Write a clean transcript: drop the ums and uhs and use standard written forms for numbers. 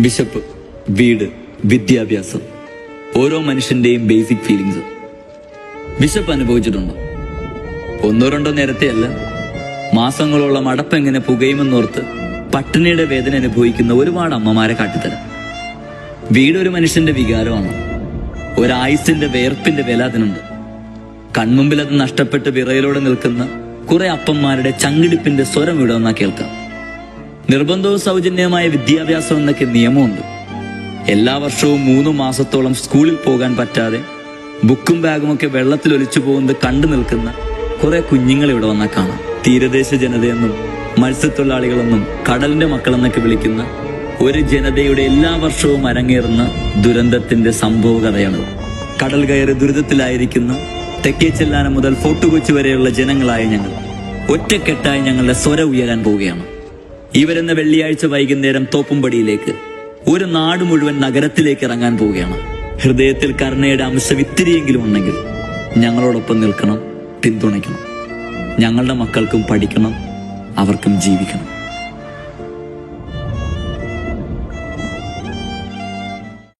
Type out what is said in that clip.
Bishop, വീട്, വിദ്യാഭ്യാസം, ഓരോ മനുഷ്യന്റെയും ബേസിക് ഫീലിങ്സ്. ബിഷപ്പ് അനുഭവിച്ചിട്ടുണ്ടോ? ഒന്നോ രണ്ടോ നേരത്തെയല്ല, മാസങ്ങളോളം അടപ്പെങ്ങനെ പുകയുമെന്നോർത്ത് പട്ടിണിയുടെ വേദന അനുഭവിക്കുന്ന ഒരുപാട് അമ്മമാരെ കാട്ടിത്തരാം. വീടൊരു മനുഷ്യന്റെ വികാരമാണ്. ഒരായുസിന്റെ വേർപ്പിന്റെ വില അതിനുണ്ട്. കൺമുമ്പിൽ അത് നഷ്ടപ്പെട്ട് വിറയലോടെ നിൽക്കുന്ന കുറെ അപ്പന്മാരുടെ ചങ്കിടിപ്പിന്റെ സ്വരം ഇവിടെ വന്നാൽ കേൾക്കാം. നിർബന്ധവും സൗജന്യമായ വിദ്യാഭ്യാസം എന്നൊക്കെ നിയമമുണ്ട്. എല്ലാ വർഷവും 3 മാസത്തോളം സ്കൂളിൽ പോകാൻ പറ്റാതെ ബുക്കും ബാഗുമൊക്കെ വെള്ളത്തിൽ ഒലിച്ചു പോകുന്നത് കണ്ടു നിൽക്കുന്ന കുറെ കുഞ്ഞുങ്ങൾ ഇവിടെ വന്നാൽ കാണാം. തീരദേശ ജനതയെന്നും മത്സ്യത്തൊഴിലാളികളെന്നും കടലിന്റെ മക്കളെന്നൊക്കെ വിളിക്കുന്ന ഒരു ജനതയുടെ എല്ലാ വർഷവും അരങ്ങേറുന്ന ദുരന്തത്തിന്റെ സംഭവ കഥയാണ്. കടൽ കയറി ദുരിതത്തിലായിരിക്കുന്ന തെക്കേ ചെല്ലാനം മുതൽ ഫോർട്ട് കൊച്ചി വരെയുള്ള ജനങ്ങളായ ഞങ്ങൾ ഒറ്റക്കെട്ടായി ഞങ്ങളുടെ സ്വരം ഉയരാൻ പോവുകയാണ്. ഈ വരുന്ന വെള്ളിയാഴ്ച വൈകുന്നേരം തോപ്പുംപടിയിലേക്ക് ഒരു നാട് മുഴുവൻ നഗരത്തിലേക്ക് ഇറങ്ങാൻ പോവുകയാണ്. ഹൃദയത്തിൽ കരുണയുടെ അംശം ഇത്തിരിയെങ്കിലും ഉണ്ടെങ്കിൽ ഞങ്ങളോടൊപ്പം നിൽക്കണം, പിന്തുണയ്ക്കണം. ഞങ്ങളുടെ മക്കൾക്കും പഠിക്കണം, അവർക്കും ജീവിക്കണം.